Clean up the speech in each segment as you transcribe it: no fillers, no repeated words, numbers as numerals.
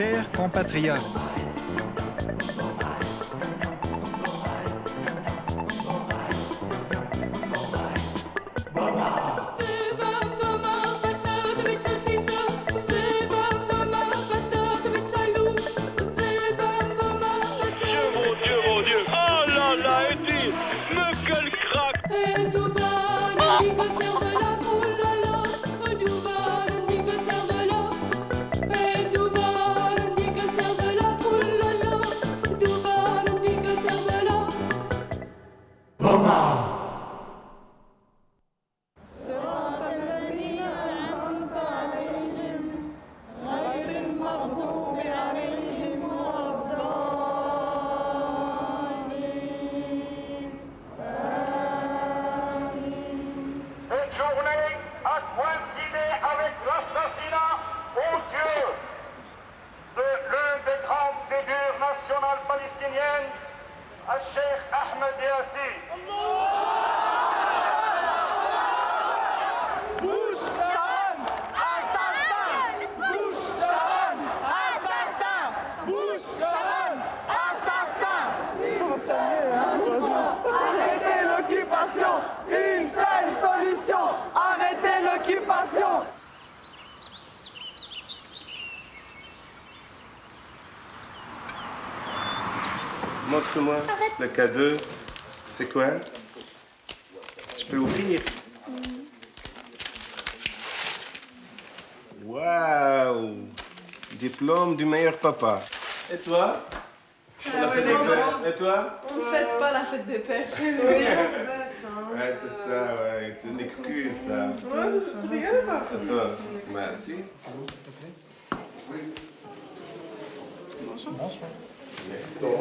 Chers compatriotes, Cette journée a coïncidé avec l'assassinat odieux de l'une des grandes figures nationales palestiniennes, Cheikh Ahmed Yassi. Bush, Sharon, assassin! Bush, Sharon, assassin! Bush, Sharon, assassin! Arrêtez l'occupation! Une seule solution! Arrêtez l'occupation! Montre-moi le cadeau. C'est quoi? Je peux ouvrir? Waouh! Diplôme du meilleur papa. Et toi? On a fait des pères. Et toi? On ne fête pas la fête des pères chez nous. Ouais, c'est ça, ouais. C'est une excuse, ça. Ouais, tu rigoles ou pas? Et toi? Merci. Non,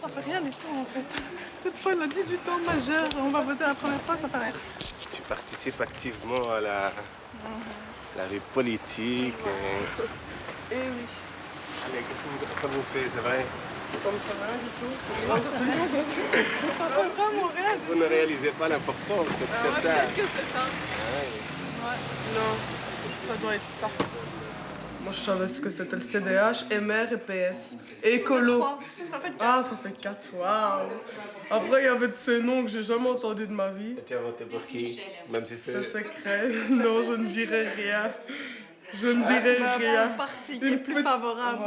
ça fait rien du tout en fait. Cette fois, elle a 18 ans majeure, on va voter la première fois, ça fait rien. Tu participes activement à la vie politique. Eh oui. Allez, qu'est-ce que ça vous fait, c'est vrai? Ça me fait rien du tout. Ça me fait rien du tout. Ça fait vraiment rien du Vous tout. ne réalisez pas l'importance, c'est Ah ouais, peut-être ça. peut-être que c'est ça. Ouais. Non, ça doit être ça. Moi, je savais ce que c'était le CDH, MR et PS. Et écolo. Ça fait 4. Ah, ça fait 4, waouh. Après, il y avait de ces noms que j'ai jamais entendus de ma vie. Et tu as voté pour qui? Même si c'est... C'est secret. Non, je ne dirai rien. Je ne dirai rien. Un parti qui est plus favorable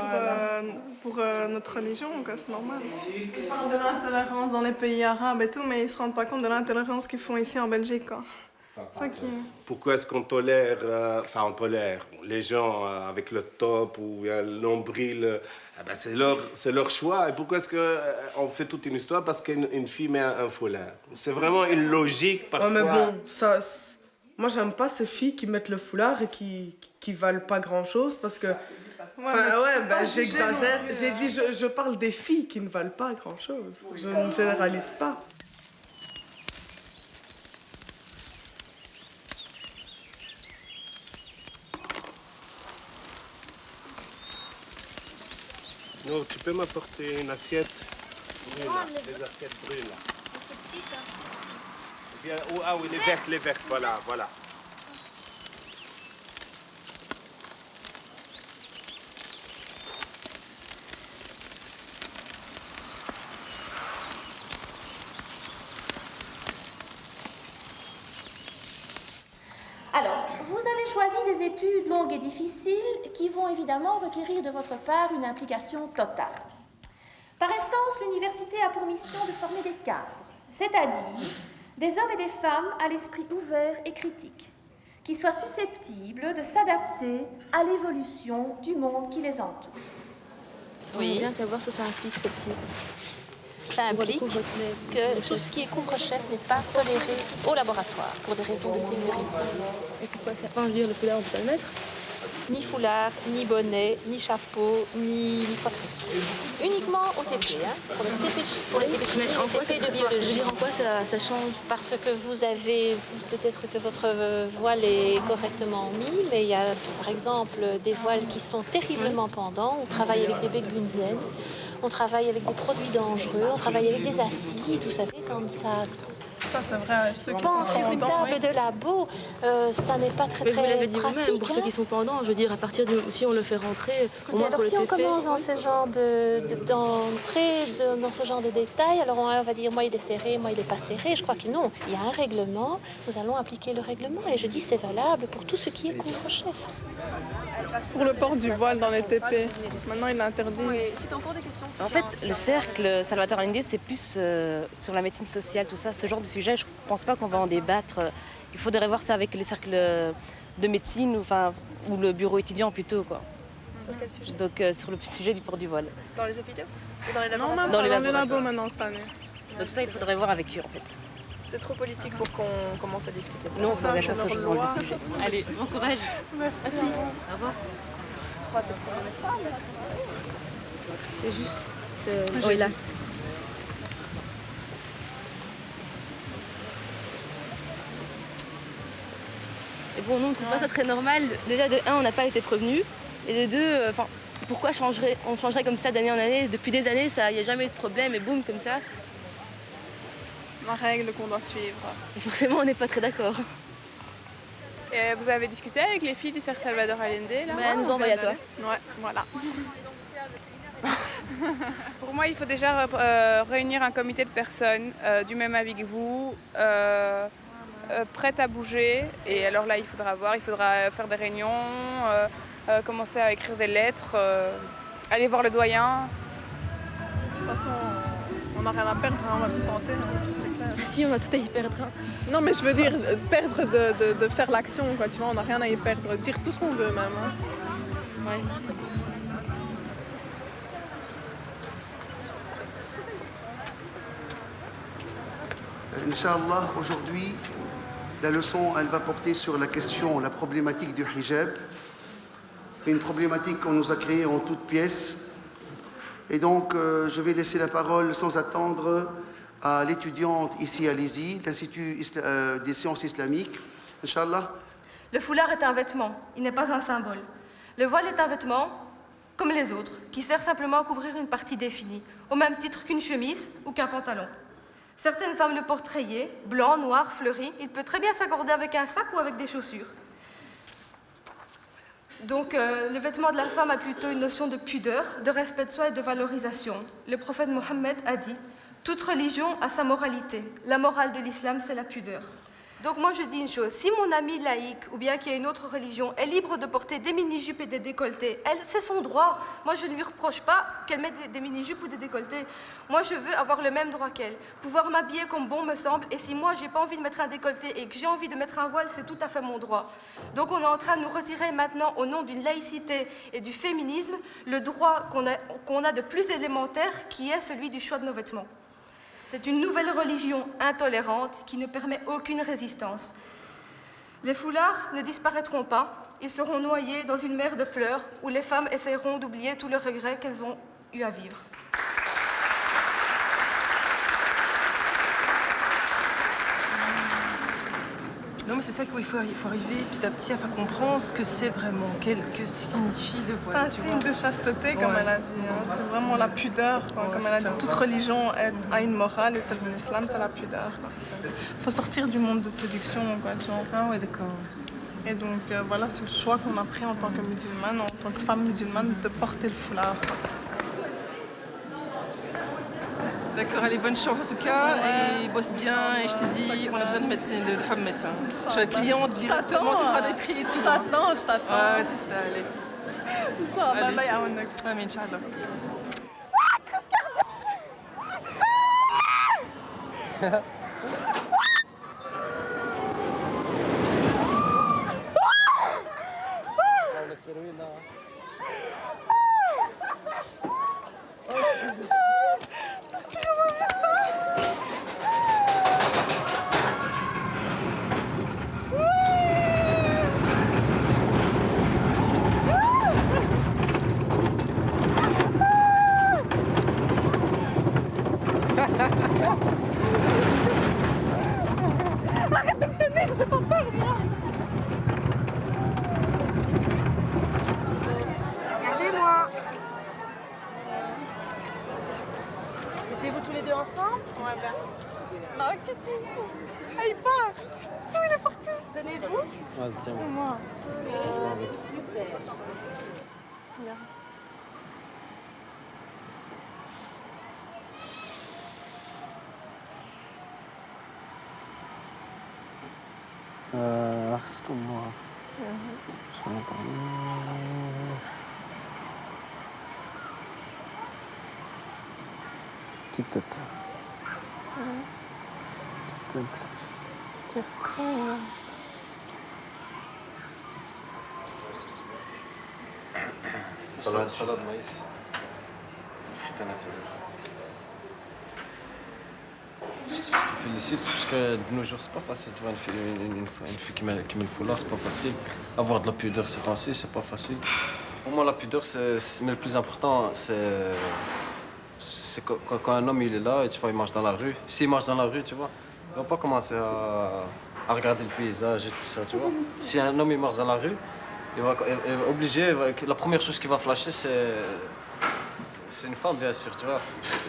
pour notre religion, c'est normal. Ils parlent de l'intolérance dans les pays arabes et tout, mais ils ne se rendent pas compte de l'intolérance qu'ils font ici en Belgique, quoi. Ça qui... Pourquoi est-ce qu'on tolère, on tolère les gens avec le top ou le nombril, ben c'est leur choix. Et pourquoi est-ce qu'on fait toute une histoire parce qu'une fille met un foulard? C'est vraiment une logique parfois. Ouais, mais bon, ça... Moi, j'aime pas ces filles qui mettent le foulard et qui valent pas grand-chose parce que... j'exagère. J'ai dit, je parle des filles qui ne valent pas grand-chose. Je ne généralise pas. Non, tu peux m'apporter une assiette brune, des assiettes brunes là. C'est petit ça. Bien, ah oui, les vertes, voilà. Alors, vous avez choisi des études longues et difficiles qui vont évidemment requérir de votre part une implication totale. Par essence, l'université a pour mission de former des cadres, c'est-à-dire des hommes et des femmes à l'esprit ouvert et critique, qui soient susceptibles de s'adapter à l'évolution du monde qui les entoure. Oui. J'aimerais bien savoir ce que ça implique, celle-ci. Ça implique que tout ce qui est couvre-chef n'est pas toléré au laboratoire pour des raisons de sécurité. Et pourquoi ça? Enfin, je veux dire, le foulard, on peut pas le mettre. Ni foulard, ni bonnet, ni chapeau, ni quoi que ce soit. Uniquement au TP, hein, pour les TP chimie et les TP de biologie. En quoi ça change? Parce que vous avez, peut-être que votre voile est correctement mis, mais il y a par exemple des voiles qui sont terriblement pendants. On travaille avec des becs bunzen, on travaille avec des produits dangereux, on travaille avec des acides. Vous savez, quand ça Ça, c'est vrai. Ceux qui Bon, sont sur une pendants, table de labo, ça n'est pas très Mais vous l'avez dit pratique. vous-même, pour ceux qui sont pendants, je veux dire, à partir de si on le fait rentrer, au Écoutez, moins alors pour le si on TP. commence dans ce genre dans ce genre de détails, alors on va dire moi il est serré, moi il est pas serré. Je crois que non, il y a un règlement, nous allons appliquer le règlement et je dis c'est valable pour tout ce qui est couvre-chef. pour le port du voile dans les TP. Maintenant, il est interdit. En fait, le cercle Salvatore Allende, c'est plus sur la médecine sociale, tout ça. Ce genre de sujet, je ne pense pas qu'on va en débattre. Il faudrait voir ça avec les cercles de médecine ou le bureau étudiant plutôt, quoi. Sur quel sujet? Donc sur le sujet du port du voile. Dans les hôpitaux ou dans les Non, laboratoires? même Dans pas les dans les laboratoires. labos maintenant cette année. Donc ça, il faudrait voir avec eux, en fait. C'est trop politique pour qu'on commence à discuter ça. Nous, on ça, s'engage c'est pas sur leur ce genre de loi. sujet. Allez, bon courage. Merci. Au revoir. C'est juste... oui, là. Et bon, nous, on trouve pas ça très normal. Déjà, de un, on n'a pas été prévenus. Et de deux, pourquoi on changerait comme ça d'année en année? Depuis des années, il n'y a jamais eu de problème et boum, comme ça. La règle qu'on doit suivre. Et forcément, on n'est pas très d'accord. Et vous avez discuté avec les filles du Cercle Salvador Allende là? Mais elles nous ont envoyé à toi. Ouais, voilà. Pour moi, il faut déjà réunir un comité de personnes du même avis que vous, prêtes à bouger. Et alors là, il faudra faire des réunions, commencer à écrire des lettres, aller voir le doyen. De toute façon, on n'a rien à perdre, hein, on va tout tenter, hein, ça, c'est clair. Si, on a tout à y perdre. Non, mais je veux dire, perdre de faire l'action, quoi, tu vois, on n'a rien à y perdre. Dire tout ce qu'on veut, même. Hein. Ouais. Inch'Allah, aujourd'hui, la leçon, elle va porter sur la question, la problématique du hijab. Une problématique qu'on nous a créée en toutes pièces. Et donc, je vais laisser la parole sans attendre à l'étudiante ici à l'ISI, l'Institut des sciences islamiques. Inch'Allah. Le foulard est un vêtement, il n'est pas un symbole. Le voile est un vêtement, comme les autres, qui sert simplement à couvrir une partie définie, au même titre qu'une chemise ou qu'un pantalon. Certaines femmes le portent rayé, blanc, noir, fleuri. Il peut très bien s'accorder avec un sac ou avec des chaussures. Donc, le vêtement de la femme a plutôt une notion de pudeur, de respect de soi et de valorisation. Le prophète Mohammed a dit « Toute religion a sa moralité. La morale de l'islam, c'est la pudeur. » Donc moi je dis une chose, si mon amie laïque ou bien qui a une autre religion est libre de porter des mini-jupes et des décolletés, c'est son droit. Moi je ne lui reproche pas qu'elle mette des mini-jupes ou des décolletés. Moi je veux avoir le même droit qu'elle, pouvoir m'habiller comme bon me semble, et si moi j'ai pas envie de mettre un décolleté et que j'ai envie de mettre un voile, c'est tout à fait mon droit. Donc on est en train de nous retirer maintenant, au nom d'une laïcité et du féminisme, le droit qu'on a de plus élémentaire, qui est celui du choix de nos vêtements. C'est une nouvelle religion intolérante qui ne permet aucune résistance. Les foulards ne disparaîtront pas, ils seront noyés dans une mer de pleurs où les femmes essaieront d'oublier tous les regrets qu'elles ont eu à vivre. Non, mais c'est ça qu'il faut arriver petit à petit à faire comprendre ce que c'est vraiment, que signifie le C'est voile. un signe de chasteté, comme elle a dit. Hein. C'est vraiment la pudeur, quoi. Comme elle a dit. ça. Toute religion a une morale et celle de l'islam, c'est la pudeur. Il faut sortir du monde de séduction, quoi, tu vois. Ah ouais, d'accord. Et donc voilà, c'est le choix qu'on a pris en tant que musulmane, en tant que femme musulmane, de porter le foulard. D'accord, allez, bonne chance en tout cas, et bosse bien, et je t'ai dit, on a besoin de médecins, de femmes médecins. Je suis la cliente directement, tu feras des prix et tout. Je t'attends. Ouais, c'est ça, allez. Inch'Allah, Allez. Allah ya'awnek. Amin, Inch'Allah. J'ai pas peur, moi. Regardez-moi. Titi. Ah, il part. C'est tout, il est parti. Tenez-vous. Vas-y, tiens. Moi. Je m'en vais. Super. Bien. C'est tout moi. Je vais attendre. Petite tête. Petite tête. Qui retrouve. Salade de maïs. Frites à l'intérieur. Je te félicite parce que de nos jours c'est pas facile. Tu vois, une fille qui met le foulard, c'est pas facile. Avoir de la pudeur ces temps-ci, c'est pas facile. Pour moi, la pudeur, mais le plus important, c'est quand un homme il est là et tu vois, il marche dans la rue. S'il marche dans la rue, tu vois, il va pas commencer à regarder le paysage et tout ça, tu vois. Si un homme il marche dans la rue, il va obligé. La première chose qu'il va flasher, c'est une femme, bien sûr, tu vois.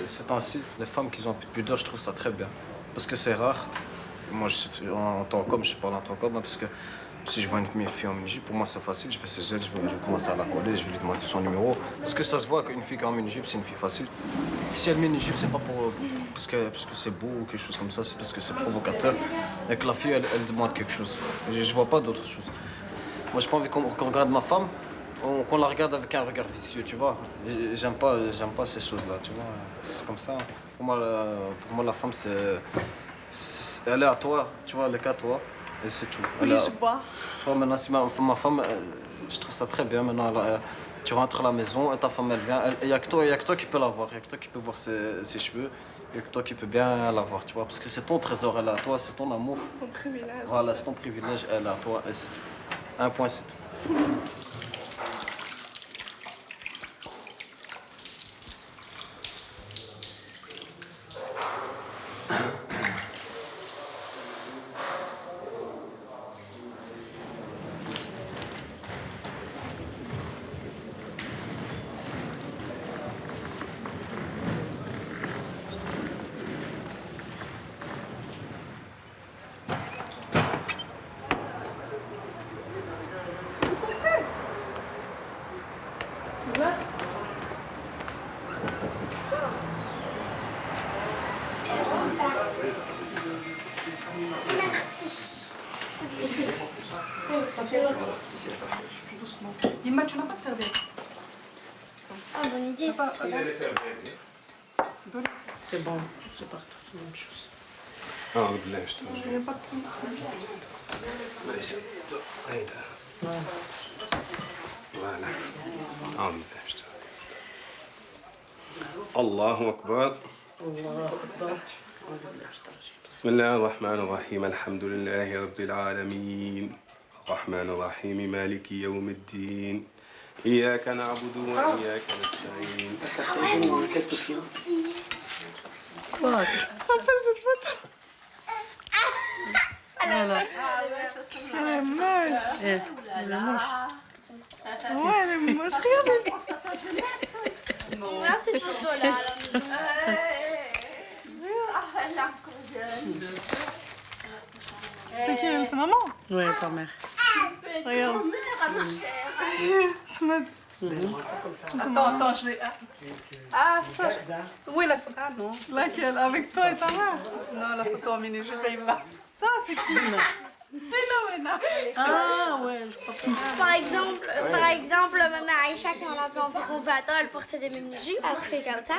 Ces temps-ci, les femmes qui ont un peu de pudeur, je trouve ça très bien. Parce que c'est rare. Moi, en tant qu'homme, je parle en tant qu'homme, parce que si je vois une fille en mini-jupe, pour moi, c'est facile. Je fais ses gestes, je vais commencer à la coller, je vais lui demander son numéro. Parce que ça se voit qu'une fille qui est en mini-jupe, c'est une fille facile. Si elle met une mini-jupe, c'est pas parce que c'est beau ou quelque chose comme ça, c'est parce que c'est provocateur. Et que la fille, elle demande quelque chose. Je vois pas d'autre chose. Moi, j'ai pas envie qu'on regarde ma femme, qu'on la regarde avec un regard vicieux, tu vois. J'aime pas ces choses-là, tu vois. C'est comme ça. Pour moi, la femme, elle est à toi, tu vois, elle est qu'à toi, et c'est tout. Oui, je vois. Maintenant, si ma femme, je trouve ça très bien. Maintenant, tu rentres à la maison et ta femme, elle vient. Il n'y a que toi qui peux la voir, il n'y a que toi qui peux voir ses cheveux, il n'y a que toi qui peux bien la voir, tu vois. Parce que c'est ton trésor, elle est à toi, c'est ton amour. Ton privilège. Voilà, c'est ton privilège, elle est à toi, et c'est tout. Un point, c'est tout. Yima, tu n'as pas de serviette? Ah, bonne idée. C'est bon, c'est partout, c'est la même chose. Ah, بالله Il n'y a pas de معليش هيدا فوالا أعوذ بالله الله أكبر الله أكبر. بسم الله الرحمن الرحيم الحمد لله رب العالمين الرحمن الرحيم مالك يوم الدين إياك نعبد وإياك نستعين Elle est moche. Elle est moche. Ouais, elle est moche. Regarde. Regarde ces photos-là à la maison. C'est qui elle? C'est maman? Oui, ta mère. Regarde. Attends, je vais... Ah, ça. Oui, la photo... Ah non. Laquelle? Avec toi et ta mère? Non, la photo en mini-jupe, il va. Ça, c'est qui? C'est Loena. Ah, ouais, je crois pas. Par exemple, maman Aïcha, quand elle avait environ 20 ans, elle portait des mini-jupes, alors que Kautar,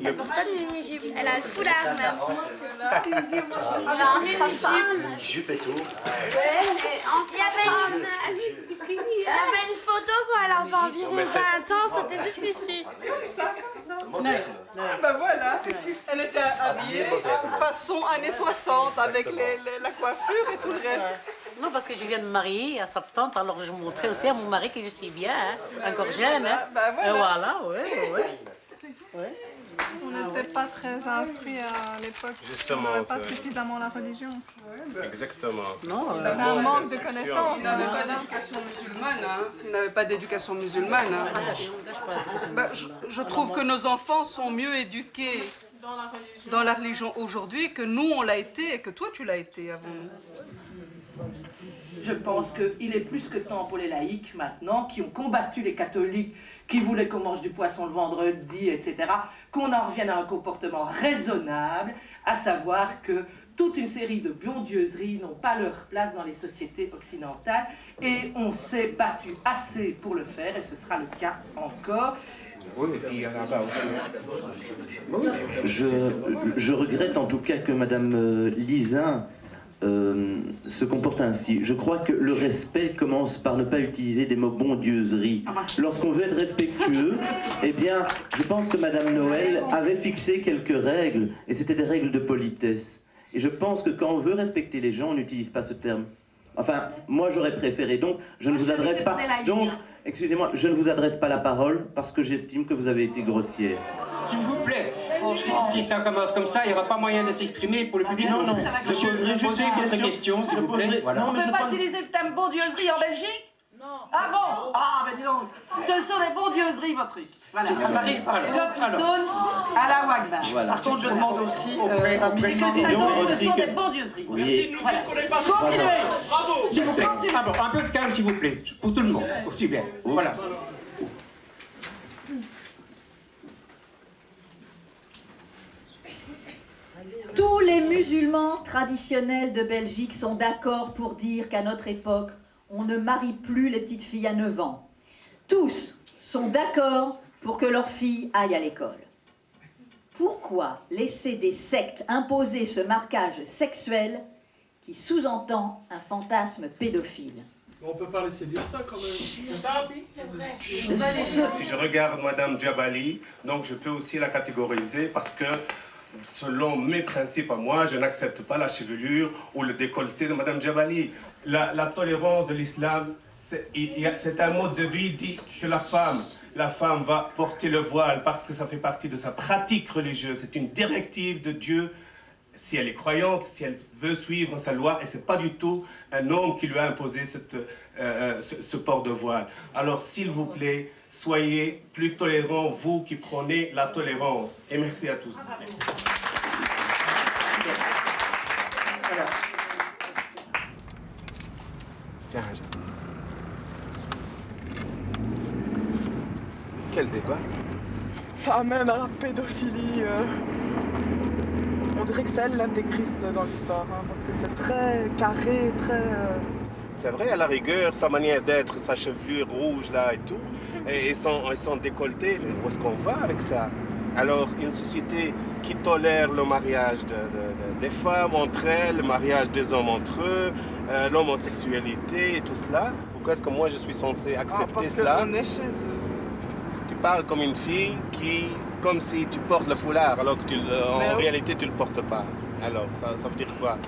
elle porte pas de mini-jupes. Elle a le foulard même. Elle a un mini-jupe et tout. Il y avait une photo quand elle avait environ 20 ans, c'était juste ici. Ben voilà, elle était habillée façon années 60 avec la coiffure et tout le reste. Non, parce que je viens de me marier à 70, alors je montrais aussi à mon mari que je suis bien, hein, encore jeune. Hein. Ben voilà. Et voilà, ouais. On n'était pas très instruits à l'époque. Justement, On n'avait pas c'est vrai. suffisamment la religion. Exactement. Non, C'est un manque de connaissances. Ils n'avaient pas d'éducation musulmane. Hein. Ils n'avaient pas d'éducation musulmane. Hein. Ben, je trouve que nos enfants sont mieux éduqués dans la religion aujourd'hui que nous, on l'a été et que toi, tu l'as été avant nous. Je pense qu'il est plus que temps pour les laïcs, maintenant, qui ont combattu les catholiques, qui voulaient qu'on mange du poisson le vendredi, etc., qu'on en revienne à un comportement raisonnable, à savoir que toute une série de bondieuseries n'ont pas leur place dans les sociétés occidentales, et on s'est battu assez pour le faire, et ce sera le cas encore. Oui, et puis il y en a là aussi. Je regrette en tout cas que Madame Lisin se comporte ainsi. Je crois que le respect commence par ne pas utiliser des mots bondieuserie. Lorsqu'on veut être respectueux, eh bien, je pense que Madame Noël avait fixé quelques règles, et c'était des règles de politesse. Et je pense que quand on veut respecter les gens, on n'utilise pas ce terme. Enfin, moi j'aurais préféré, donc je ne vous adresse pas... Donc, excusez-moi, je ne vous adresse pas la parole parce que j'estime que vous avez été grossière. S'il vous plaît, si ça commence comme ça, il n'y aura pas moyen de s'exprimer pour le public. Non, non, je poserai juste quelques questions, s'il vous plaît. Voilà. On ne peut pas utiliser le terme bondieuserie en Belgique? Non. Ah bon? Ah, ben dis donc, ce sont des bondieuseries, votre truc. Voilà. Ça n'arrive pas. À la Wagba. Voilà. Par contre, je demande aussi que ce sont des bondieuseries. Oui. Merci de nous dire qu'on n'est pas... Continuez. Bravo. S'il vous plaît. Ah bon, un peu de calme, s'il vous plaît. Pour tout le monde, aussi bien. Voilà. Tous les musulmans traditionnels de Belgique sont d'accord pour dire qu'à notre époque, on ne marie plus les petites filles à 9 ans. Tous sont d'accord pour que leurs filles aillent à l'école. Pourquoi laisser des sectes imposer ce marquage sexuel qui sous-entend un fantasme pédophile? On peut pas laisser dire ça quand même. Si je regarde Madame Djabali, donc je peux aussi la catégoriser parce que selon mes principes à moi, je n'accepte pas la chevelure ou le décolleté de Madame Djabali. La tolérance de l'islam, c'est un mode de vie dit que la femme va porter le voile parce que ça fait partie de sa pratique religieuse. C'est une directive de Dieu. Si elle est croyante, si elle veut suivre sa loi, et c'est pas du tout un homme qui lui a imposé ce port de voile. Alors, s'il vous plaît, soyez plus tolérants, vous qui prônez la tolérance. Et merci à tous. Quel débat? Ça amène à la pédophilie. On dirait que c'est elle l'antéchrist dans l'histoire, hein, parce que c'est très carré, très... C'est vrai, à la rigueur, sa manière d'être, sa chevelure rouge là et tout, et son décolleté, où est-ce qu'on va avec ça? Alors, une société qui tolère le mariage des femmes entre elles, le mariage des hommes entre eux, l'homosexualité et tout cela, pourquoi est-ce que moi je suis censé accepter cela? Parce qu'on est chez eux. Tu parles comme une fille comme si tu portes le foulard, alors que en réalité tu ne le portes pas. Alors, ça veut dire quoi?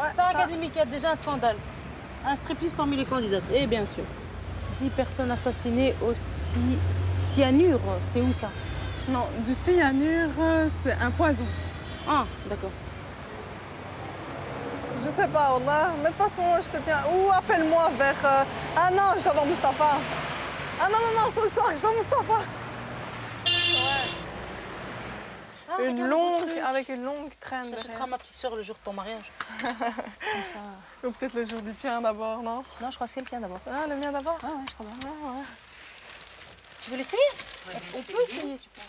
Star Académique a déjà un scandale. Un striptease parmi les candidates, et bien sûr. 10 personnes assassinées au cyanure, c'est où ça? Non, du cyanure, c'est un poison. Ah, d'accord. Je sais pas, Wallah, mais de toute façon, je te tiens. Ou appelle-moi vers... Ah non, je dois voir Mustapha. Ah non, non, non, ce soir, je dois voir Mustapha. Ouais. Avec une longue traîne. J'achèterai à ma petite soeur le jour de ton mariage. Comme ça. Ou peut-être le jour du tien d'abord, non? Non, je crois que c'est le tien d'abord. Ah, le mien d'abord? Ah ouais, je crois bien. Ah, ouais. Tu veux l'essayer? Ouais, on peut essayer, tu penses?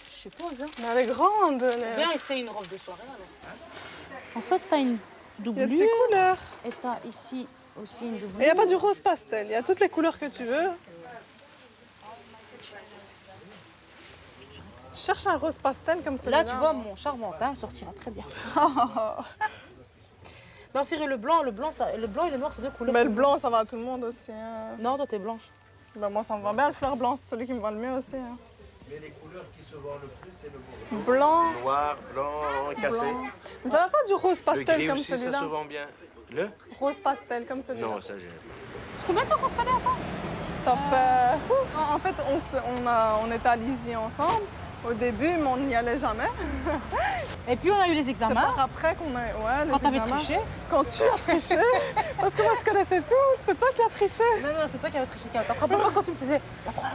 Je suppose. Hein. Mais elle est grande. Viens essayer une robe de soirée alors. En fait, t'as une doublure. Il y a tes couleurs. Et t'as ici aussi une doublure. Et il n'y a pas du rose pastel, il y a toutes les couleurs que tu veux. Je cherche un rose pastel comme celui-là. Là, tu vois, mon charmentin sortira très bien. Non, Cyril, le blanc et le noir, c'est deux couleurs. Mais le blanc, ça va à tout le monde aussi. Hein. Non, toi, t'es blanche. Ben, moi, ça me va bien, le fleur blanc, c'est celui qui me va le mieux aussi. Hein. Mais les couleurs qui se vendent le plus, c'est le blanc. Noir, blanc, cassé. Vous n'avez pas du rose pastel comme celui-là? Ça se vend bien. Le rose pastel comme celui-là? Non, ça j'ai. C'est combien de temps qu'on se connaît, attends? Ça fait... En fait, on était à Lizy ensemble. Au début, mais on n'y allait jamais. Et puis on a eu les examens. C'est par après qu'on a... Ouais, quand t'avais triché. Quand tu as triché. Parce que moi, je connaissais tout. C'est toi qui as triché. Non, c'est toi qui avais triché. T'attrapes pas quand tu me faisais la 3,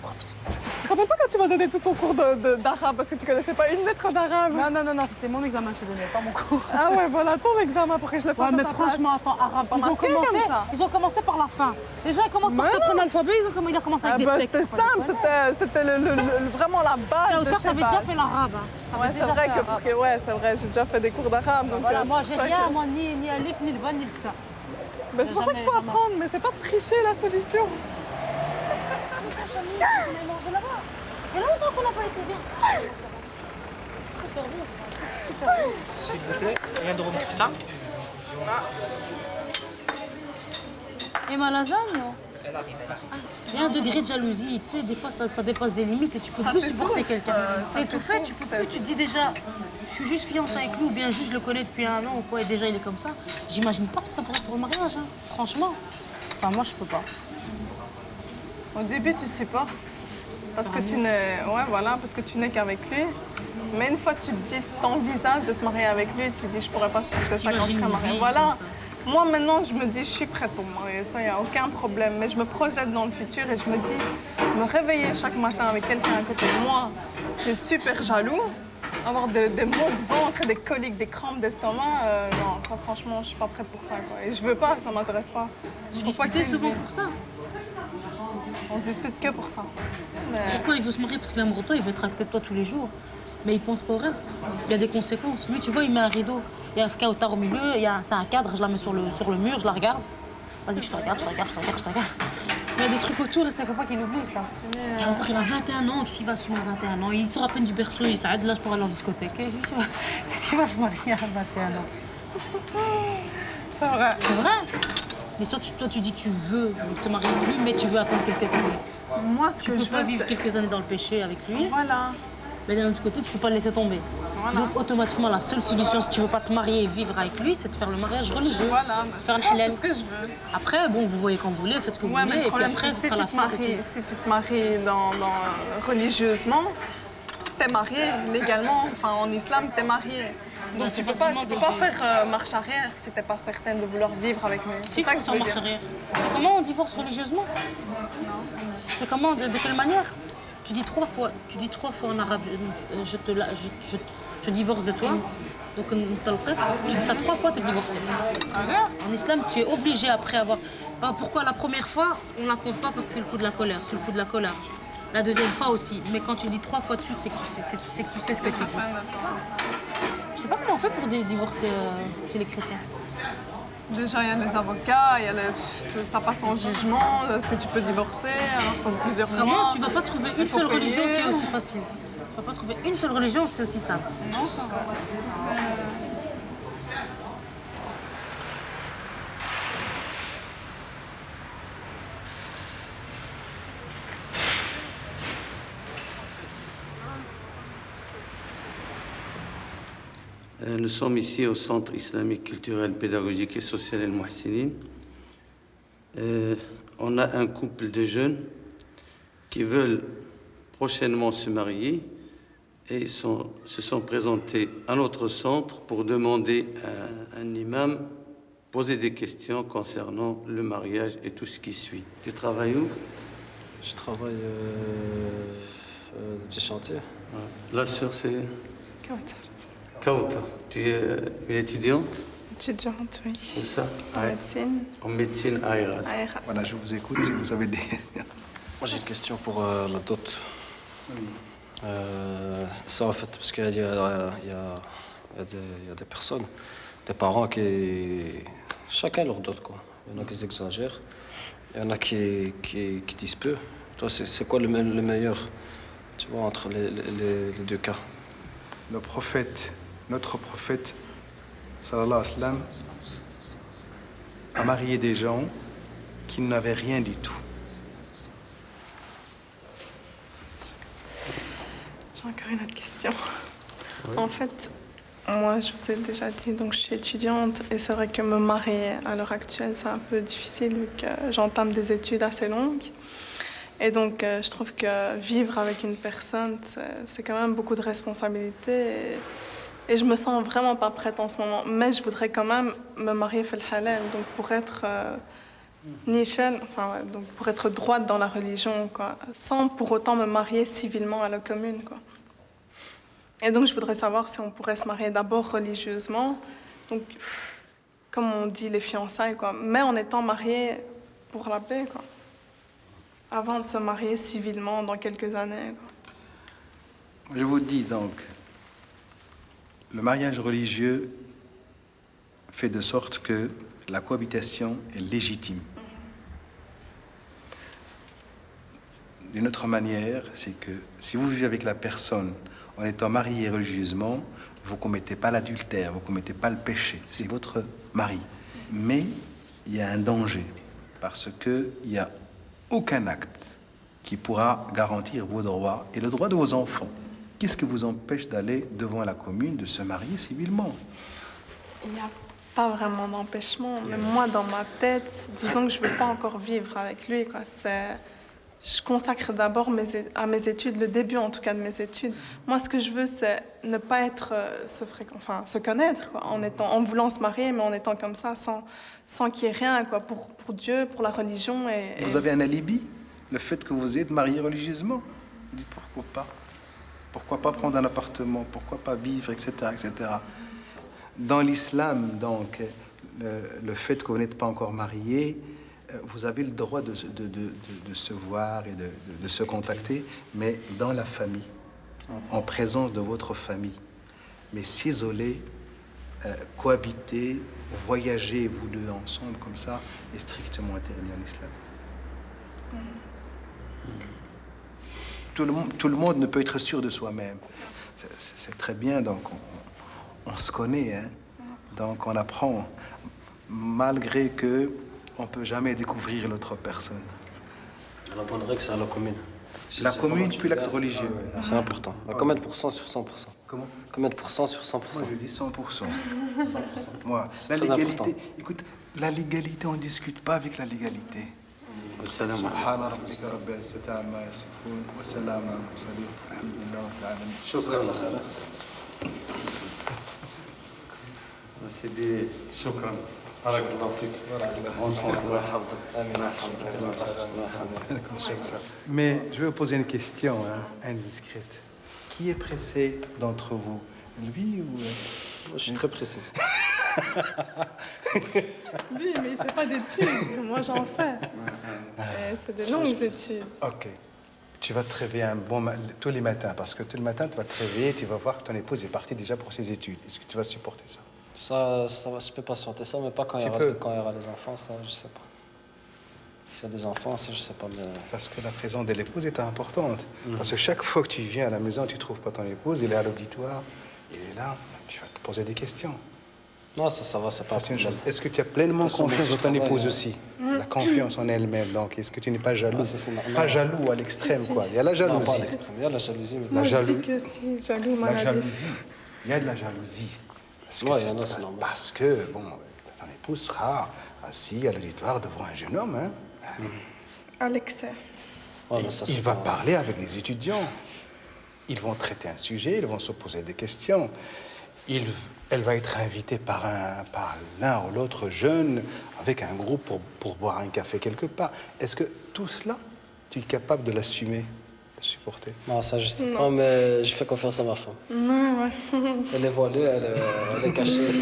te rappelles pas quand tu m'as donné tout ton cours d'arabe parce que tu connaissais pas une lettre d'arabe? Non, c'était mon examen que je te donnais, pas mon cours. Ah ouais, voilà, ton examen pour que je le fasse. Ouais, mais franchement, attends, arabe, ils ont commencé par la fin. Déjà, ils commencent par t'apprendre l'alphabet, il a commencé avec des textes. C'était simple, c'était vraiment la base. Tu avais déjà fait l'arabe. Hein. Ouais, c'est vrai, j'ai déjà fait des cours d'arabe. Voilà, moi, j'ai rien, moi, ni alif, ni le ban, ni le ta. Mais c'est pour ça qu'il faut apprendre, mais c'est pas tricher la solution. Ça fait longtemps qu'on n'a pas été bien. C'est super bon, c'est super bon. S'il vous plaît, rien de putain. Et ma lasagne? Elle arrive. Il y a un degré de jalousie, tu sais, des fois ça dépasse des limites et tu peux plus supporter quelqu'un. T'es tout fait, tu peux plus, tu te dis déjà, je suis juste fiancée avec lui ou bien juste je le connais depuis 1 an ou quoi et déjà il est comme ça. J'imagine pas ce que ça pourrait être pour le mariage, hein, franchement. Enfin, moi je peux pas. Au début tu supportes parce que tu n'es, parce que tu n'es qu'avec lui. Mais une fois que tu te dis, t'envisages de te marier avec lui, tu te dis je pourrais pas supporter ça quand je serai mariée. Voilà. Moi, maintenant, je me dis, je suis prête pour me marier, ça, il n'y a aucun problème. Mais je me projette dans le futur et je me dis, me réveiller chaque matin avec quelqu'un à côté de moi qui est super jaloux, avoir des maux de ventre, des coliques, des crampes d'estomac, non, ça, franchement, je ne suis pas prête pour ça, quoi. Et je veux pas, ça ne m'intéresse pas. Je dis pas que c'est souvent pour ça. On se dispute que pour ça. Mais... Pourquoi il veut se marier? Parce qu'il aime toi, il veut être à côté de toi tous les jours. Mais il pense pas au reste. Il y a des conséquences. Lui, tu vois, il met un rideau. Il y a un caoutard au milieu, c'est un cadre, je la mets sur le mur, je la regarde. Vas-y, je te regarde. Il y a des trucs autour et ça, faut pas qu'il oublie ça. Il a 21 ans, qu'est-ce qu'il va assumer à 21 ans? Il sort à peine du berceau, il s'arrête de l'âge pour aller en discothèque. Qu'est-ce qu'il va se marier à 21 ans? C'est vrai. C'est vrai. Mais toi, tu dis que tu veux te marier avec lui, mais tu veux attendre quelques années. Moi, ce que je veux, tu peux pas vivre quelques années dans le péché avec lui. Voilà. Mais d'un autre côté, tu peux pas le laisser tomber. Voilà. Donc automatiquement, la seule solution, si tu veux pas te marier et vivre avec lui, c'est de faire le mariage religieux. Voilà, de faire un halal. C'est ce que je veux. Après, bon, vous voyez quand vous voulez, faites ce que vous voulez. Mais le problème, et puis après, c'est si tu te maries religieusement, t'es marié légalement. Enfin, en islam, t'es marié. Donc tu peux pas faire marche arrière si t'es pas certaine de vouloir vivre avec lui. C'est ça que je veux dire. C'est comment on divorce religieusement? Non. C'est comment, de quelle manière? Tu dis 3 fois en arabe, je divorce de toi. Donc tu dis ça 3 fois, tu es divorcé. En islam, tu es obligé après avoir... Pourquoi la première fois, on ne la compte pas parce que c'est le coup de la colère, c'est le coup de la colère. La deuxième fois aussi. Mais quand tu dis 3 fois de suite, c'est que tu sais ce que tu dis. Je sais pas comment on fait pour divorcer chez les chrétiens. Déjà, il y a les avocats, ça passe en jugement, est-ce que tu peux divorcer, il faut plusieurs mois. Vraiment, tu vas pas trouver une seule religion qui est aussi facile. Tu vas pas trouver une seule religion, c'est aussi simple. Non, ça va. Nous sommes ici au Centre islamique, culturel, pédagogique et social El Mouhsinin. On a un couple de jeunes qui veulent prochainement se marier et se sont présentés à notre centre pour demander à un imam poser des questions concernant le mariage et tout ce qui suit. Tu travailles où? Je travaille des chantiers. La sœur, c'est Kautar. Kautar. Tu es une étudiante? Étudiante, oui. Où ça? En médecine. En médecine à Aéras. Voilà, je vous écoute si vous avez des... Moi, j'ai une question pour la dot. Oui. Ça, en fait, parce qu'il y a des personnes, des parents qui... Chacun leur dot, quoi. Il y en a qui exagèrent, il y en a qui disent peu. Toi, c'est quoi le meilleur, tu vois, entre les deux cas? Notre prophète, sallallahu alayhi wa sallam, a marié des gens qui n'avaient rien du tout. J'ai encore une autre question. Oui. En fait, moi, je vous ai déjà dit, donc je suis étudiante et c'est vrai que me marier à l'heure actuelle, c'est un peu difficile vu que j'entame des études assez longues. Et donc, je trouve que vivre avec une personne, c'est quand même beaucoup de responsabilités. Et je me sens vraiment pas prête en ce moment. Mais je voudrais quand même me marier fait le halal, donc pour être Nichel, enfin, ouais, donc pour être droite dans la religion, quoi, sans pour autant me marier civilement à la commune, quoi. Et donc je voudrais savoir si on pourrait se marier d'abord religieusement, donc comme on dit les fiançailles, quoi, mais en étant marié pour la paix, quoi, avant de se marier civilement dans quelques années, quoi. Je vous dis donc, le mariage religieux fait de sorte que la cohabitation est légitime. D'une autre manière, c'est que si vous vivez avec la personne en étant marié religieusement, vous ne commettez pas l'adultère, vous ne commettez pas le péché. C'est votre mari. Mais il y a un danger, parce qu'il n'y a aucun acte qui pourra garantir vos droits et le droit de vos enfants. Qu'est-ce qui vous empêche d'aller devant la commune, de se marier civilement? Il n'y a pas vraiment d'empêchement, mais moi, dans ma tête, disons que je ne veux pas encore vivre avec lui, quoi. Je consacre d'abord à mes études, le début en tout cas de mes études. Moi, ce que je veux, c'est ne pas être, se connaître, quoi, en voulant se marier, mais en étant comme ça, sans qu'il y ait rien, quoi, pour Dieu, pour la religion. Vous avez un alibi? Le fait que vous êtes marié religieusement? Vous dites pourquoi pas? Pourquoi pas prendre un appartement? Pourquoi pas vivre, etc., etc. Dans l'islam, donc, le fait que vous n'êtes pas encore marié, vous avez le droit de se voir et de se contacter, mais dans la famille, en présence de votre famille. Mais s'isoler, cohabiter, voyager, vous deux ensemble, comme ça, est strictement interdit en islam. Tout le monde ne peut être sûr de soi-même. C'est très bien, donc on se connaît, hein? Donc on apprend, malgré que on ne peut jamais découvrir l'autre personne. La bonne règle, c'est à la commune. La commune, puis l'acte religieux. C'est important. Combien de pourcents sur 100%? Comment? Combien de pourcents sur 100%? Moi, je dis 100%. 100%. Moi, la légalité, écoute, la légalité, on ne discute pas avec la légalité. Mais je vais vous poser une question indiscrète. Qui est pressé d'entre vous? Lui ou... Je suis très pressé. Lui, mais il ne fait pas d'études. Moi, j'en fais. C'est des longues études. Ok. Tu vas te réveiller tous les matins, parce que tous les matins, tu vas te réveiller et tu vas voir que ton épouse est partie déjà pour ses études. Est-ce que tu vas supporter ça? Ça va, je peux patienter ça, mais pas quand il y aura les enfants, ça, je sais pas. S'il y a des enfants, ça, je sais pas. Mais... Parce que la présence de l'épouse est importante. Parce que chaque fois que tu viens à la maison, tu ne trouves pas ton épouse, il est à l'auditoire, il est là, tu vas te poser des questions. Non, ça va, c'est pas un problème. Est-ce que tu as pleinement confiance dans ton épouse aussi? La confiance en elle-même, donc est-ce que tu n'es pas jaloux? Pas jaloux à l'extrême, quoi. Il y a la jalousie. Non, pas à l'extrême, il y a la jalousie. Mais... je dis que si, jaloux, la jalousie. Il y a de la jalousie. Parce que, bon, ton épouse sera assis à l'auditoire devant un jeune homme, hein? À l'excès. Il va parler avec les étudiants. Ils vont traiter un sujet, ils vont se poser des questions. Elle va être invitée par l'un ou l'autre jeune avec un groupe pour boire un café quelque part. Est-ce que tout cela, tu es capable de l'assumer, de supporter? Non, ça je sais pas, mais je fais confiance à ma femme. Non, ouais. Elle est voilée, elle est cachée.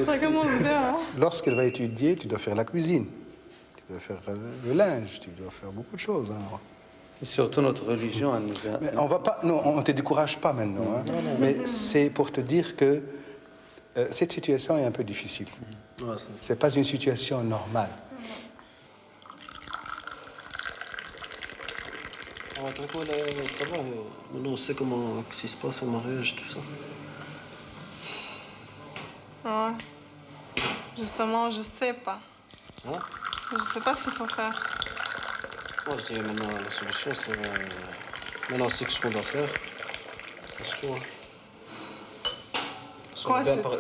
Ça commence bien, hein? Lorsqu'elle va étudier, tu dois faire la cuisine, tu dois faire le linge, tu dois faire beaucoup de choses. Hein. Et surtout notre religion, elle nous a... Mais on ne te décourage pas maintenant, hein. Non, mais c'est pour te dire que cette situation est un peu difficile. Ouais, c'est pas une situation normale. Donc, ça va, maintenant on sait comment ça se passe au mariage et tout ça. Ouais. Justement, je sais pas. Hein? Je sais pas ce qu'il faut faire. Moi, je dirais maintenant, la solution, c'est... Maintenant, on sait ce qu'on doit faire. C'est tout, hein.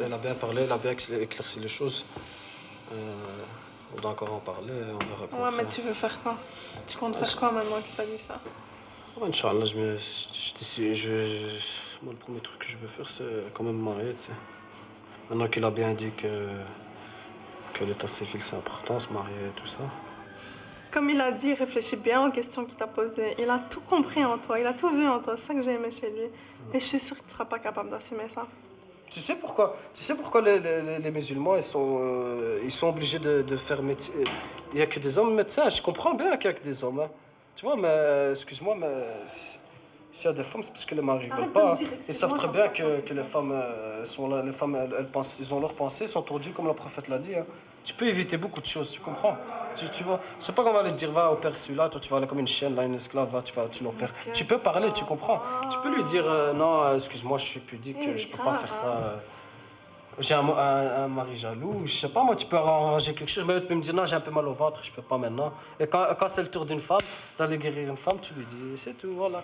Elle a bien parlé, elle a bien éclairci les choses. On doit encore en parler, on verra quoi. Ouais, mais tu veux faire quoi? Tu comptes faire quoi maintenant que t'as dit ça? Ouais, Inch'Allah, moi, le premier truc que je veux faire, c'est quand même me marier, tu sais. Maintenant qu'il a bien dit que que l'état civil c'est important, se marier et tout ça. Comme il a dit, réfléchis bien aux questions qu'il t'a posées. Il a tout compris en toi, il a tout vu en toi. C'est ça que j'ai aimé chez lui. Et je suis sûre que tu ne seras pas capable d'assumer ça. Tu sais pourquoi les musulmans ils sont obligés de faire médecin. Il n'y a que des hommes médecins. Je comprends bien qu'il n'y a que des hommes. Hein. Tu vois, mais excuse-moi, mais s'il y a des femmes, c'est parce que les maris ne veulent pas. Ils savent très bien que les femmes sont là. Les femmes, elles pensent, ils ont leurs pensées, sont tordues comme le prophète l'a dit. Hein. Tu peux éviter beaucoup de choses, tu comprends? Tu vois, c'est pas qu'on va aller te dire va opérer celui-là, toi tu vas aller comme une chienne, là une esclave, va, tu l'opères. Tu peux parler, tu comprends? Tu peux lui dire non, excuse-moi, je suis pudique, je peux pas faire ça. J'ai un mari jaloux, je sais pas, moi tu peux arranger quelque chose, mais tu peux me dire non, j'ai un peu mal au ventre, je peux pas maintenant. Et quand c'est le tour d'une femme, d'aller guérir une femme, tu lui dis c'est tout, voilà.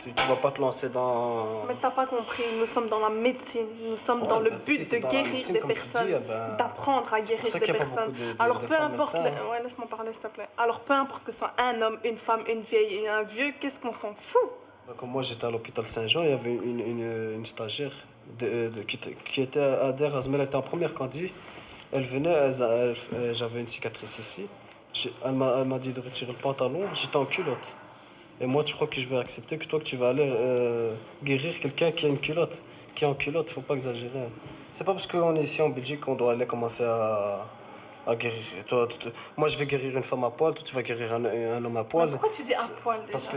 Tu vas pas te lancer dans... Mais t'as pas compris, nous sommes dans la médecine, nous sommes dans le but de guérir des personnes, d'apprendre à guérir des personnes. Alors peu importe... Ouais, laisse-moi parler s'il te plaît. Alors peu importe que ce soit un homme, une femme, une vieille et un vieux, qu'est-ce qu'on s'en fout? Comme moi j'étais à l'hôpital Saint-Jean, il y avait une stagiaire qui était à Der Azmel, elle était en première candie. Elle venait, j'avais une cicatrice ici. Elle m'a dit de retirer le pantalon, j'étais en culotte. Et moi, tu crois que je vais accepter que toi, que tu vas aller guérir quelqu'un qui a une culotte, qui est en culotte, faut pas exagérer. C'est pas parce qu'on est ici en Belgique qu'on doit aller commencer à guérir. Moi, je vais guérir une femme à poil, toi, tu vas guérir un homme à poil. Mais pourquoi tu dis à poil déjà? Parce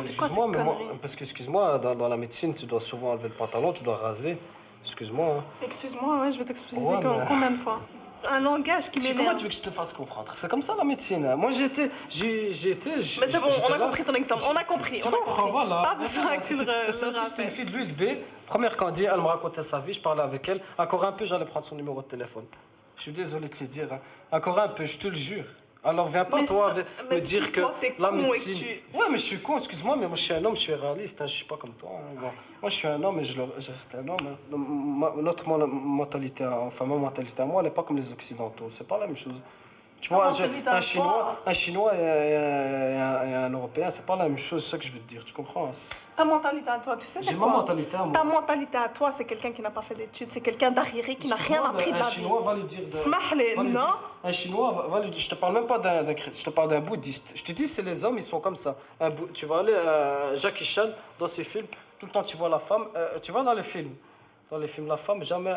que, excuse-moi, dans la médecine, tu dois souvent enlever le pantalon, tu dois raser. Excuse-moi. Hein. Excuse-moi, ouais, je vais t'expliquer combien de fois? C'est un langage qui m'énerve. Comment tu veux que je te fasse comprendre? C'est comme ça la médecine. Hein. Moi j'ai été. Mais c'est bon, on a compris ton exemple. On a compris. Voilà. Pas besoin que tu le rappelles. C'était une fille de l'ULB. Première candidate, elle me racontait sa vie, je parlais avec elle. Encore un peu, j'allais prendre son numéro de téléphone. Je suis désolé de te le dire. Hein. Encore un peu, je te le jure. Alors viens pas me dire que la médecine... Ouais, mais je suis con, excuse-moi, mais moi je suis un homme, je suis réaliste, hein, je suis pas comme toi. Hein. Bon, moi je suis un homme et je reste un homme. Hein. Notre mentalité, enfin ma mentalité à moi, elle n'est pas comme les Occidentaux, c'est pas la même chose. Tu vois, un Chinois et un Européen, c'est pas la même chose, c'est ça que je veux te dire, tu comprends? Ta mentalité à toi, tu sais c'est quoi? J'ai ma mentalité à moi. Ta mentalité à toi, c'est quelqu'un qui n'a pas fait d'études, c'est quelqu'un d'arriéré qui n'a rien appris de la vie. Un Chinois va lui dire... non. Un Chinois va lui dire... Je te parle même pas je te parle d'un bouddhiste. Je te dis, c'est les hommes, ils sont comme ça. Tu vas aller à Jackie Chan, dans ses films, tout le temps tu vois la femme, tu vois dans les films. Dans les films, la femme, jamais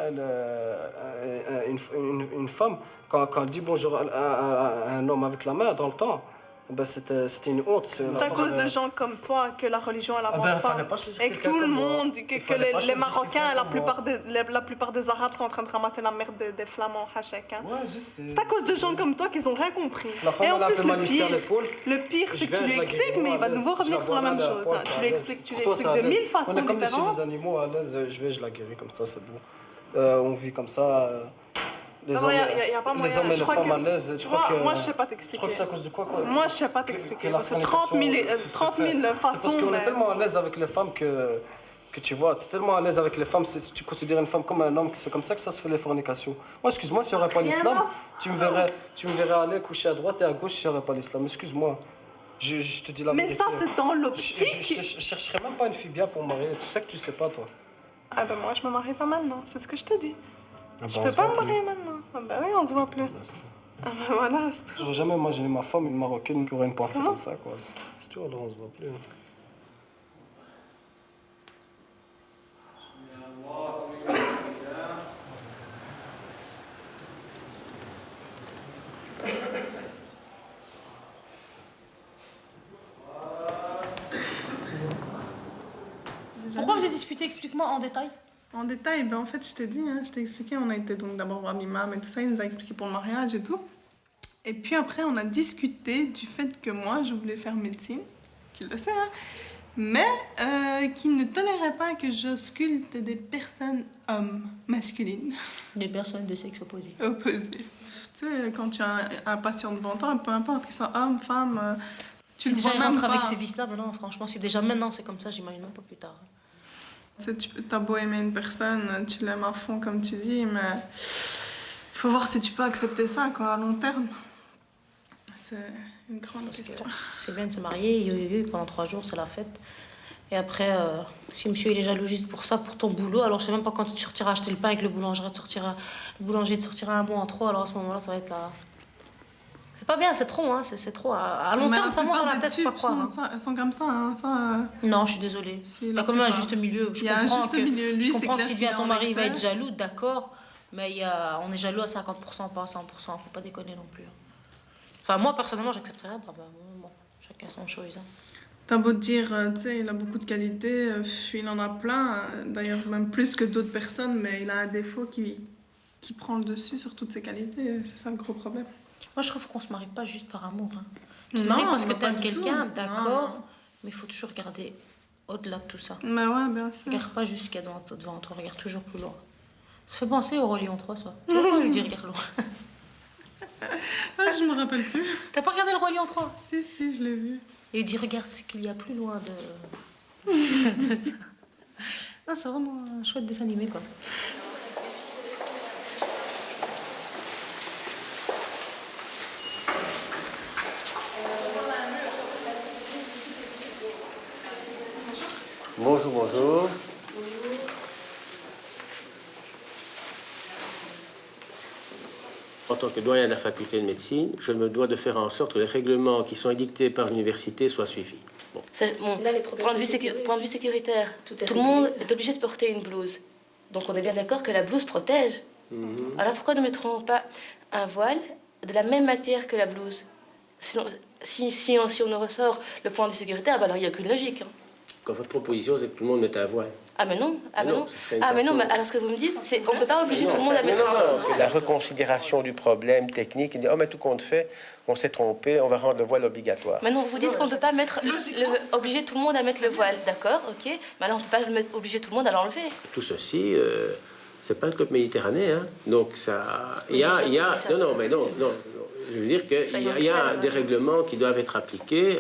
une femme, quand elle dit bonjour à un homme avec la main dans le temps, ben c'était une honte. C'est à cause de gens comme toi que la religion elle avance pas. Et que tout le monde, que les Marocains, la plupart des Arabes sont en train de ramasser la merde des Flamands hachek. Hein. Ouais, je sais. C'est à cause de gens comme toi qu'ils n'ont rien compris. La femme, et en plus, le pire, c'est que tu lui expliques, mais il va de nouveau revenir sur la même chose. Tu lui expliques de 1000 façons différentes. On est comme des animaux à l'aise, je la guéris comme ça, c'est bon. On vit comme ça. Les hommes et les femmes à l'aise. Moi, je sais pas t'expliquer. Tu crois que c'est à cause de quoi? Moi, je sais pas t'expliquer. Parce que 30 000 façons. C'est parce qu'on est tellement à l'aise avec les femmes que tu vois, tu es tellement à l'aise avec les femmes, tu considères une femme comme un homme, c'est comme ça que ça se fait les fornications. Moi, excuse-moi, s'il n'y aurait pas l'islam, tu me verrais aller coucher à droite et à gauche s'il n'y aurait pas l'islam. Excuse-moi. Je te dis la vérité. Mais ça, c'est dans l'optique. Je chercherais même pas une fille bien pour me marier. Tu sais que tu sais pas, toi. Ah ben moi, je me marie pas maintenant. C'est ce que je te dis. Je peux pas me marier maintenant. Ah ben oui, on se voit plus. Ah ben voilà, c'est tout. J'aurais jamais imaginé ma femme, une Marocaine, qui aurait une pensée comme ça, quoi. C'est tout, alors on se voit plus. Pourquoi vous êtes disputé? Explique-moi en détail. En détail, ben en fait, je t'ai dit, hein, je t'ai expliqué, on a été donc d'abord voir l'imam et tout ça, il nous a expliqué pour le mariage et tout. Et puis après, on a discuté du fait que moi, je voulais faire médecine, qu'il le sait, hein, mais qu'il ne tolérait pas que j'ausculte des personnes hommes, masculines. Des personnes de sexe opposé. Opposé. Tu sais, quand tu as un patient devant toi, peu importe qu'il soit homme, femme, tu le vois même pas. Si déjà il rentre avec ces vices-là, mais non, franchement, si déjà maintenant c'est comme ça, j'imagine même pas plus tard. Tu sais, t'as beau aimer une personne, tu l'aimes à fond comme tu dis, mais il faut voir si tu peux accepter ça quoi, à long terme. C'est une grande question. C'est bien de se marier, pendant 3 jours, c'est la fête. Et après, si monsieur il est jaloux juste pour ça, pour ton boulot, alors je sais même pas quand tu sortiras acheter le pain avec le boulanger te sortira un bon en trop, alors à ce moment-là, ça va être C'est pas bien, c'est trop, hein, c'est trop. À long terme, ça monte dans la tête, faut pas croire. Elles sont comme ça, hein, ça... Non, je suis désolée. Il y a quand même un juste milieu. Je comprends que si devient ton mari, il va être jaloux, d'accord. Mais on est jaloux à 50%, pas à 100%. Faut pas déconner non plus. Enfin, moi, personnellement, j'accepterais. Bon, chacun son choix. T'as beau te dire, tu sais, il a beaucoup de qualités, il en a plein, d'ailleurs même plus que d'autres personnes, mais il a un défaut qui prend le dessus sur toutes ses qualités. C'est ça le gros problème. Moi, je trouve qu'on se marie pas juste par amour. Hein. Tu te maries parce que t'aimes quelqu'un, d'accord, mais il faut toujours regarder au-delà de tout ça. Mais ouais, bien sûr. Regarde pas juste ce qu'il y a devant toi, regarde toujours plus loin. Ça fait penser au Roi Lion 3, ça. Tu vois pas lui dire regarde loin. Je me rappelle plus. T'as pas regardé le Roi Lion 3? Si, je l'ai vu. Et il dit regarde ce qu'il y a plus loin de ça. Non, c'est vraiment un chouette dessin animé, quoi. Bonjour, bonjour. En tant que doyen de la faculté de médecine, je me dois de faire en sorte que les règlements qui sont édictés par l'université soient suivis. Bon. Point de vue sécuritaire, tout le monde est obligé de porter une blouse. Donc on est bien d'accord que la blouse protège. Alors pourquoi ne mettrons pas un voile de la même matière que la blouse? Sinon, si on nous ressort le point de vue sécuritaire, alors il n'y a qu'une logique. Hein. Quand votre proposition, c'est que tout le monde mette un voile. Ah mais non, mais alors ce que vous me dites, c'est qu'on ne peut pas obliger tout le monde à mettre un voile. La reconsidération du problème technique, il dit, oh mais tout compte fait, on s'est trompé, on va rendre le voile obligatoire. Mais non, vous dites qu'on ne peut pas obliger tout le monde à mettre le voile, d'accord, ok, mais alors on ne peut pas obliger tout le monde à l'enlever. Tout ceci, c'est pas le club méditerranéen, hein. Donc ça, il y a, non. Je veux dire qu'il y a des règlements qui doivent être appliqués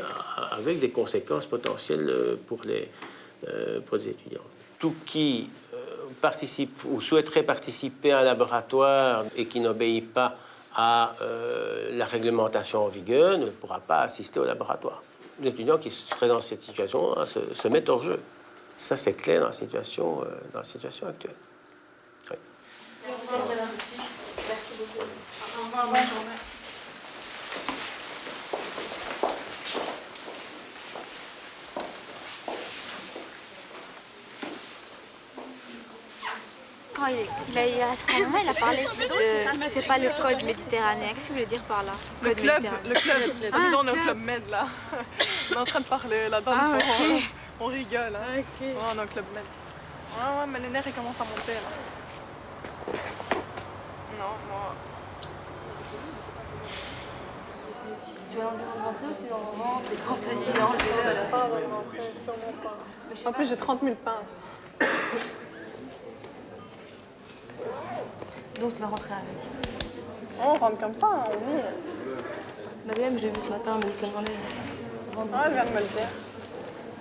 avec des conséquences potentielles pour les étudiants. Tout qui participe ou souhaiterait participer à un laboratoire et qui n'obéit pas à la réglementation en vigueur ne pourra pas assister au laboratoire. L'étudiant qui serait dans cette situation se met hors jeu. Ça, c'est clair dans la situation actuelle. Oui. Merci beaucoup. Au revoir, bonne journée. Quand il a parlé de... C'est pas le code méditerranéen. Qu'est-ce qu'il voulait dire par là? Le club. Disons, on est au Club Med, là. On est en train de parler là-dedans. Okay. On rigole. Hein. Okay. Oh, on est au Club Med. Ouais, mais les nerfs, ils commencent à monter, là. Non, moi... Tu vas en rentrer ou tu en rentres? Et quand je te dis enlever, pas de rentrer, sûrement pas. En plus, j'ai 30 000 pinces. Donc tu vas rentrer avec? On rentre comme ça, oui. Madame, je l'ai vu ce matin, mais quelle journée? Ah, elle vient de me le dire.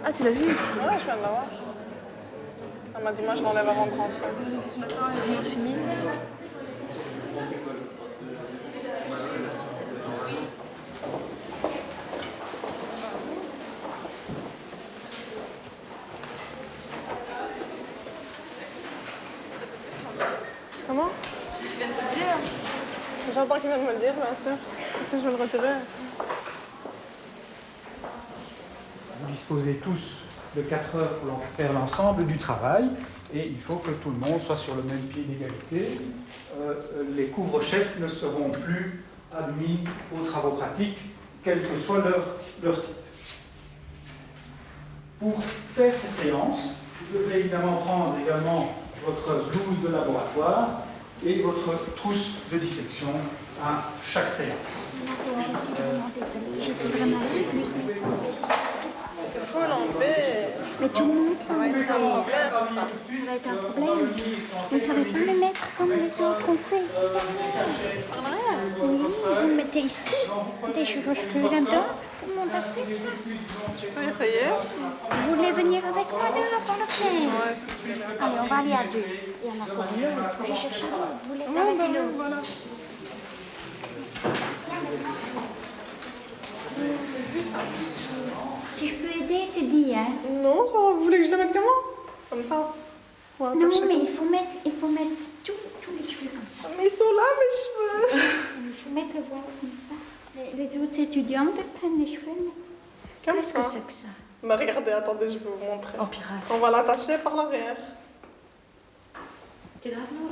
Ah, tu l'as vu? Ouais, je viens de la voir. Elle m'a dit, moi, je l'enlève avant de rentrer. Je l'ai vu ce matin, elle est venue en chimie. Comment? Il vient de te le dire. J'entends qu'il vient de me le dire, bien sûr. Si je veux le retirer. Vous disposez tous de 4 heures pour faire l'ensemble du travail et il faut que tout le monde soit sur le même pied d'égalité. Les couvre-chefs ne seront plus admis aux travaux pratiques, quel que soit leur type. Pour faire ces séances, vous devrez évidemment prendre également votre blouse de laboratoire et votre trousse de dissection à chaque séance. Je suis vraiment plus. Il faut l'enlever. Mais tout le monde, ça va être un problème, ça. Ça va être un problème. Vous ne savez pas le mettre comme les autres qu'on fait ici. En arrière? Oui, vous le mettez ici. Des cheveux là-dedans. Tout le monde a fait ça. Tu peux essayer? Vous voulez venir avec moi là pour le faire? Ouais, c'est cool. Allez, on va aller à 2. Il y en a pour l'autre. J'ai cherché l'autre. Vous voulez faire avec l'autre? Voilà. Si je peux aider, tu dis, hein? Non, ça va. Vous voulez que je le mette comment? Comme ça? Non, mais il faut mettre tous les cheveux comme ça. Mais ils sont là, mes cheveux! Il faut mettre le voile comme ça. Le les autres étudiantes prennent les cheveux. Qu'est-ce que c'est que ça? Mais regardez, attendez, je vais vous montrer. En pirate. On va l'attacher par l'arrière.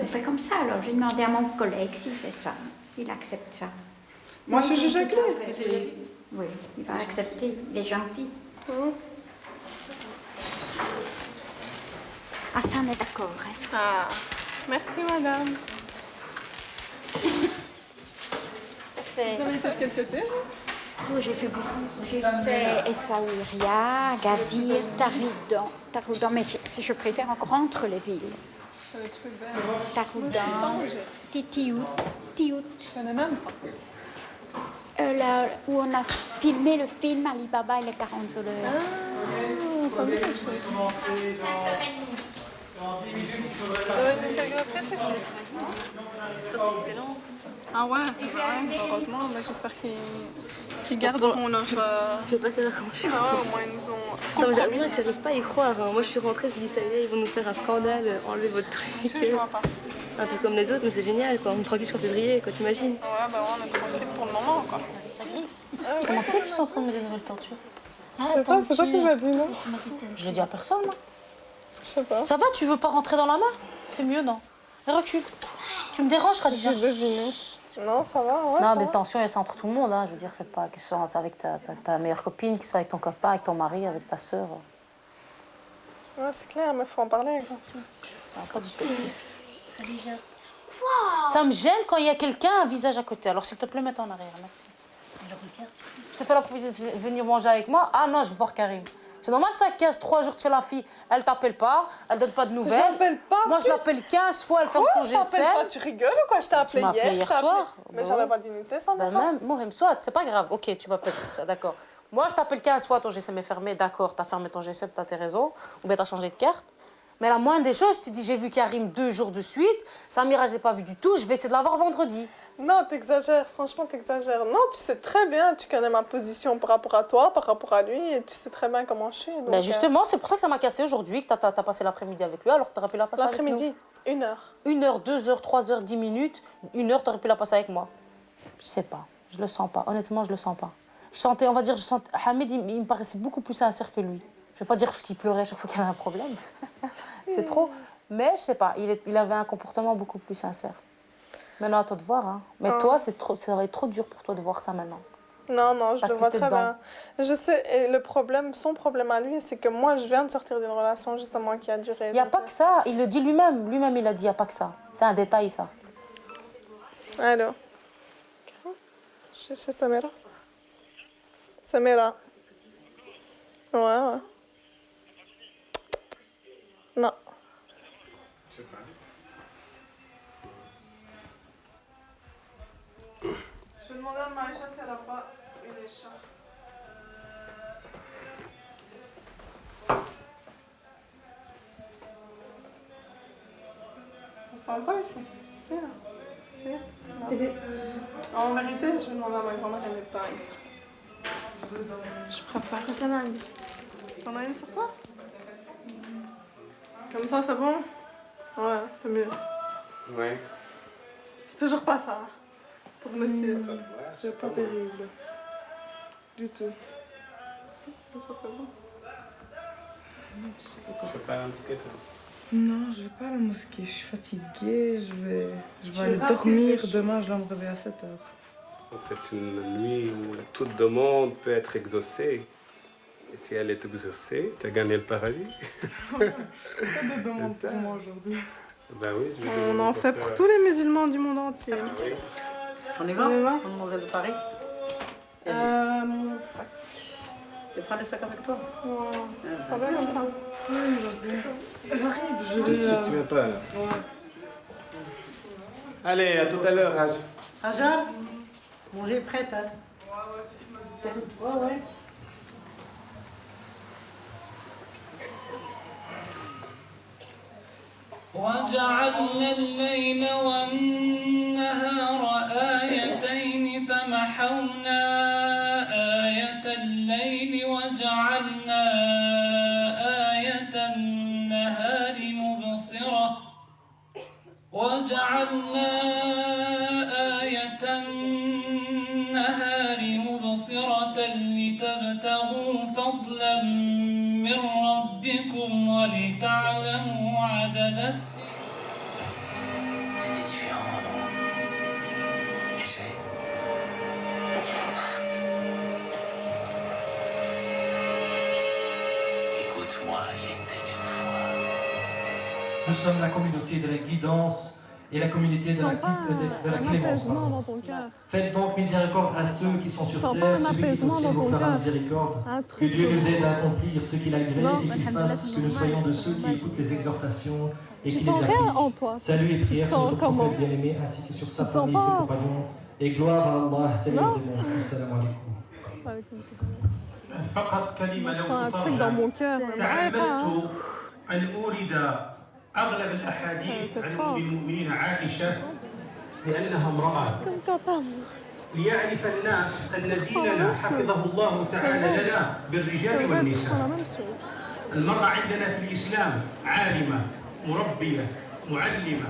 On fait comme ça alors. J'ai demandé à mon collègue s'il fait ça, s'il accepte ça. Moi, c'est Gégé Clé. Oui, il va accepter. Il est gentil. Ah, ça, on est d'accord. Hein. Ah, merci, madame. Vous avez été de quel côté? Oh, j'ai fait beaucoup. J'ai fait Essaouira, Agadir, Taroudan, mais je préfère encore entre les villes. Taroudan, Titiout. Je connais même pas. Là où on a filmé le film Ali Baba et les 40 voleurs. Ah, ça me dit quelque chose. Ça va être une chorégraphie, c'est long. Ah ouais, heureusement, mais j'espère qu'ils garderont leur... Tu veux pas savoir comment je suis rentrée? Ah ouais, au moins ils nous ont... Non, mais j'avoue que j'arrive pas à y croire. Hein. Moi, je suis rentrée, je me dis, ça y est, ils vont nous faire un scandale, enlever votre truc. Je vois pas. Un peu comme les autres, mais c'est génial, quoi. On est tranquille jusqu'en février, quoi, t'imagines? Ouais, bah ouais, on est tranquille pour le moment, quoi. Comment tu sais qu'ils sont en train de me donner des nouvelles tortures? Je sais pas, c'est toi qui m'as dit, non? Je l'ai dit à personne, moi. Je sais pas. Ça va, tu veux pas rentrer dans la main? C'est mieux, non? Recule. Tu me déranges, Khadija. J'ai deviné. Non, ça va, ouais. Non, mais tension, c'est entre tout le monde, hein. Je veux dire, c'est pas que ce soit avec ta meilleure copine, que ce soit avec ton copain, avec ton mari, avec ta sœur. Ouais, c'est clair, mais faut en parler, quoi. Pas du tout. Ça me gêne quand il y a quelqu'un, un visage à côté. Alors, s'il te plaît, mets-toi en arrière, merci. Je te fais la proposition de venir manger avec moi. Ah non, je veux voir Karim. C'est normal, ça, 3 jours, tu fais la fille, elle t'appelle pas, elle donne pas de nouvelles. J'appelle pas. Moi, je l'appelle 15 fois, elle fait un congé je t'appelle pas, tu rigoles ou quoi? Je t'ai appelé hier soir. Mais j'avais pas d'unité, ça ben même, Mohim, soit, c'est pas grave. Ok, tu m'appelles, d'accord. Moi, je t'appelle 15 fois, ton GSM est fermé, d'accord, t'as fermé ton GSM, t'as tes réseaux, ou bien t'as changé de carte. Mais la moindre des choses, tu dis, j'ai vu Karim 2 jours de suite, Samira, je l'ai pas vu du tout, je vais essayer de la voir vendredi. Non, t'exagères, franchement, t'exagères. Non, tu sais très bien, tu connais ma position par rapport à toi, par rapport à lui, et tu sais très bien comment je suis. Donc, ben justement, c'est pour ça que ça m'a cassé aujourd'hui, que t'as passé l'après-midi avec lui, alors que t'aurais pu la passer avec nous. L'après-midi, 1 heure. 1 heure, 2 heures, 3 heures, 10 minutes, 1 heure, t'aurais pu la passer avec moi. Je sais pas, je le sens pas, honnêtement, je le sens pas. Je sentais, on va dire, Hamid, il me paraissait beaucoup plus sincère que lui. Je vais pas dire parce qu'il pleurait chaque fois qu'il y avait un problème, c'est trop. Mais je sais pas, il avait un comportement beaucoup plus sincère. Maintenant, à toi de voir. Hein. Mais toi, ça va être trop dur pour toi de voir ça maintenant. Non, non, je le vois très bien. Je sais, et le problème, son problème à lui, c'est que moi, je viens de sortir d'une relation justement qui a duré. Il n'y a pas que ça, il le dit lui-même. Lui-même, il a dit, il n'y a pas que ça. C'est un détail, ça. Allô? C'est Samira? Samira? Ouais. Non. Je vais demander à Maïcha si elle n'a pas une écharpe. Ça se parle pas ici? Si, là. Si. Là. En vérité, je vais demander à ma grand-mère une épingle. Je préfère. T'en as une sur toi? Comme ça, c'est bon? Ouais, c'est mieux. Ouais. C'est toujours pas ça. Pour monsieur. C'est pas terrible. Du tout. Comme ça, c'est bon. Je vais pas à la mosquée, toi? Non, je vais pas à la mosquée. Je suis fatiguée. Je vais aller dormir. Demain, je dois me réveiller à 7 heures. C'est une nuit où toute demande peut être exaucée. Et si elle est exaucée, tu as gagné le paradis. Pas de demande pour moi aujourd'hui. Ben oui, on en fait pour tous les musulmans du monde entier. Ah, oui. On y va, mademoiselle de Paris? Mon sac. Tu prends le sac avec toi? Ouais. Pas bien comme ça. J'arrive, je vais... Tu viens pas là? Ouais. Allez, à tout à l'heure, Raj. Aja, manger est prête, hein? Ouais. وجعلنا الليل والنهار آيتين فمحونا آية الليل وجعلنا آية النهار مبصرة وجعلنا آية النهار لتبتغوا فضلا من ربكم ولتعلموا عدد السنين. C'était différent avant. Tu sais. Écoute-moi, il était une fois. Nous sommes la communauté de la guidance et la communauté de la clémence. Faites donc miséricorde à ceux qui sont sur terre, celui qui possible vous fera miséricorde. Que Dieu nous aide à accomplir ce qu'il agrée et qu'il fasse que nous soyons de ceux qui écoutent les exhortations et qui les appliquent. Salut et prières sur notre prophète bien-aimé ainsi que sur sa famille et ses compagnons. Et gloire à Allah, Seigneur du monde. Assalamu alaikum. فقط كلمة Je sens un truc dans mon cœur. تعمدت أن أورد أغلب الأحاديث عن أم المؤمنين عائشة لأنها امرأة ليعرف الناس أن ديننا حفظه الله تعالى لنا بالرجال والنساء. المرأة عندنا في الإسلام عالمة مربية معلمة